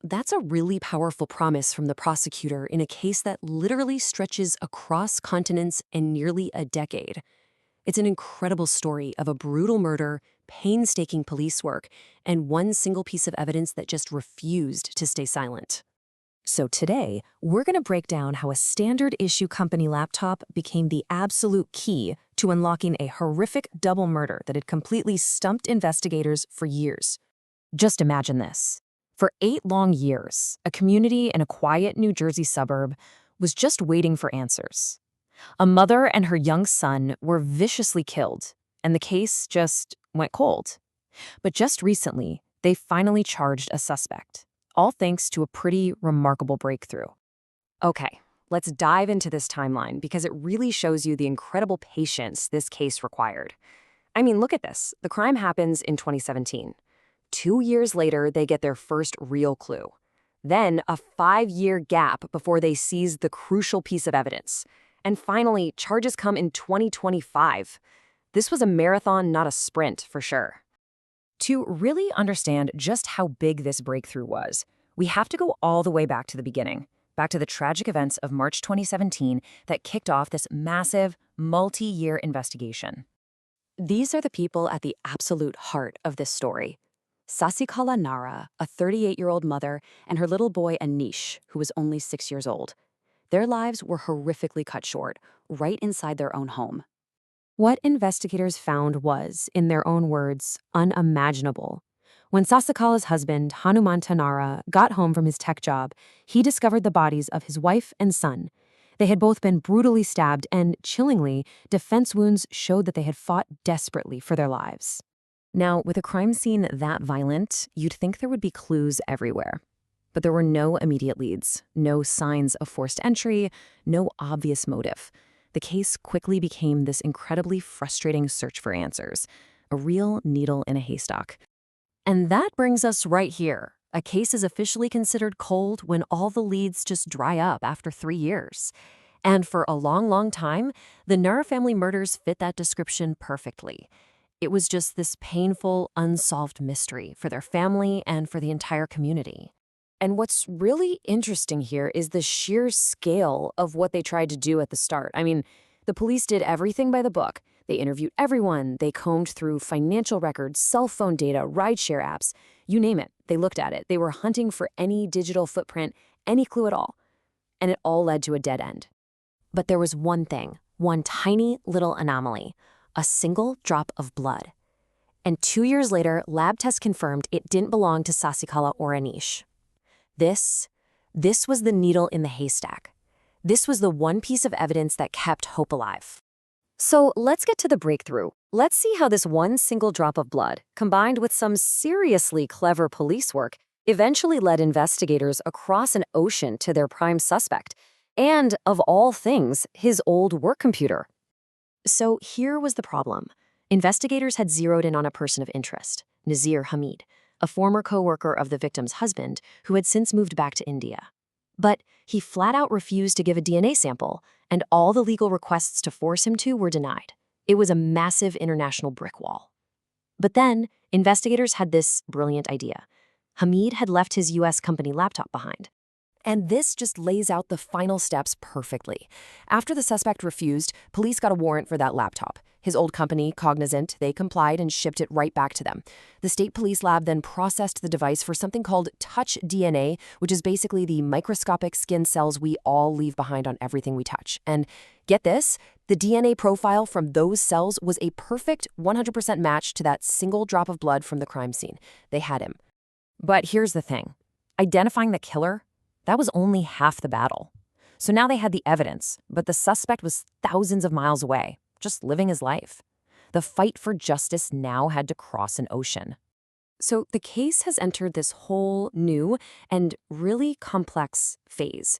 That's a really powerful promise from the prosecutor in a case that literally stretches across continents and nearly a decade. It's an incredible story of a brutal murder, painstaking police work, and one single piece of evidence that just refused to stay silent. So today, we're going to break down how a standard issue company laptop became the absolute key to unlocking a horrific double murder that had completely stumped investigators for years. Just imagine this. For 8 long years, a community in a quiet New Jersey suburb was just waiting for answers. A mother and her young son were viciously killed, and the case just went cold. But just recently, they finally charged a suspect, all thanks to a pretty remarkable breakthrough. Okay, let's dive into this timeline because it really shows you the incredible patience this case required. I mean, look at this. The crime happens in 2017. 2 years later, they get their first real clue. Then a 5-year gap before they seize the crucial piece of evidence. And finally, charges come in 2025. This was a marathon, not a sprint, for sure. To really understand just how big this breakthrough was, we have to go all the way back to the beginning, back to the tragic events of March 2017 that kicked off this massive, multi-year investigation. These are the people at the absolute heart of this story. Sasikala Nara, a 38-year-old mother, and her little boy Anish, who was only 6 years old. Their lives were horrifically cut short, right inside their own home. What investigators found was, in their own words, unimaginable. When Sasikala's husband, Hanumanta Nara, got home from his tech job, he discovered the bodies of his wife and son. They had both been brutally stabbed and, chillingly, defense wounds showed that they had fought desperately for their lives. Now, with a crime scene that violent, you'd think there would be clues everywhere. But there were no immediate leads, no signs of forced entry, no obvious motive. The case quickly became this incredibly frustrating search for answers, a real needle in a haystack. And that brings us right here. A case is officially considered cold when all the leads just dry up after 3 years. And for a long, long time, the Nara family murders fit that description perfectly. It was just this painful, unsolved mystery for their family and for the entire community. And what's really interesting here is the sheer scale of what they tried to do at the start. I mean, the police did everything by the book. They interviewed everyone. They combed through financial records, cell phone data, rideshare apps. You name it. They looked at it. They were hunting for any digital footprint, any clue at all. And it all led to a dead end. But there was one thing, one tiny little anomaly. A single drop of blood. And 2 years later, lab tests confirmed it didn't belong to Sasikala or Anish. This was the needle in the haystack. This was the one piece of evidence that kept hope alive. So let's get to the breakthrough. Let's see how this one single drop of blood, combined with some seriously clever police work, eventually led investigators across an ocean to their prime suspect, and, of all things, his old work computer. So here was the problem. Investigators had zeroed in on a person of interest, Nazir Hamid, a former co-worker of the victim's husband who had since moved back to India. But he flat out refused to give a DNA sample, and all the legal requests to force him to were denied. It was a massive international brick wall. But then, investigators had this brilliant idea. Hamid had left his U.S. company laptop behind. And this just lays out the final steps perfectly. After the suspect refused, police got a warrant for that laptop. His old company, Cognizant, they complied and shipped it right back to them. The state police lab then processed the device for something called touch DNA, which is basically the microscopic skin cells we all leave behind on everything we touch. And get this, the DNA profile from those cells was a perfect 100% match to that single drop of blood from the crime scene. They had him. But here's the thing. Identifying the killer, that was only half the battle. So now they had the evidence, but the suspect was thousands of miles away, just living his life. The fight for justice now had to cross an ocean. So the case has entered this whole new and really complex phase.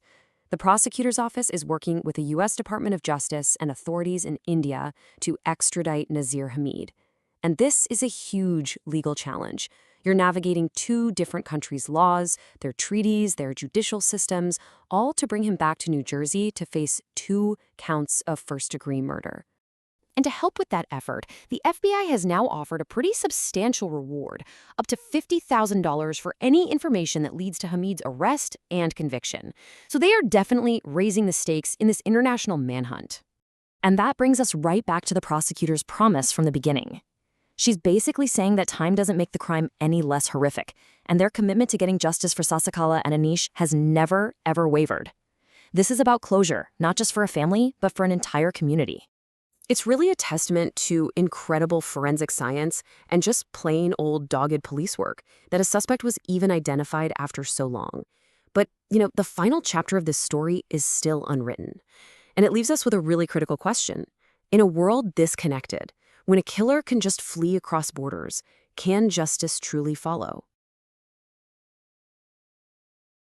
The prosecutor's office is working with the U.S. Department of Justice and authorities in India to extradite Nazir Hamid. And this is a huge legal challenge. You're navigating 2 different countries' laws, their treaties, their judicial systems, all to bring him back to New Jersey to face 2 counts of first-degree murder. And to help with that effort, the FBI has now offered a pretty substantial reward, up to $50,000 for any information that leads to Hamid's arrest and conviction. So they are definitely raising the stakes in this international manhunt. And that brings us right back to the prosecutor's promise from the beginning. She's basically saying that time doesn't make the crime any less horrific, and their commitment to getting justice for Sasikala and Anish has never, ever wavered. This is about closure, not just for a family, but for an entire community. It's really a testament to incredible forensic science and just plain old dogged police work that a suspect was even identified after so long. But, the final chapter of this story is still unwritten. And it leaves us with a really critical question. In a world this connected, when a killer can just flee across borders, can justice truly follow?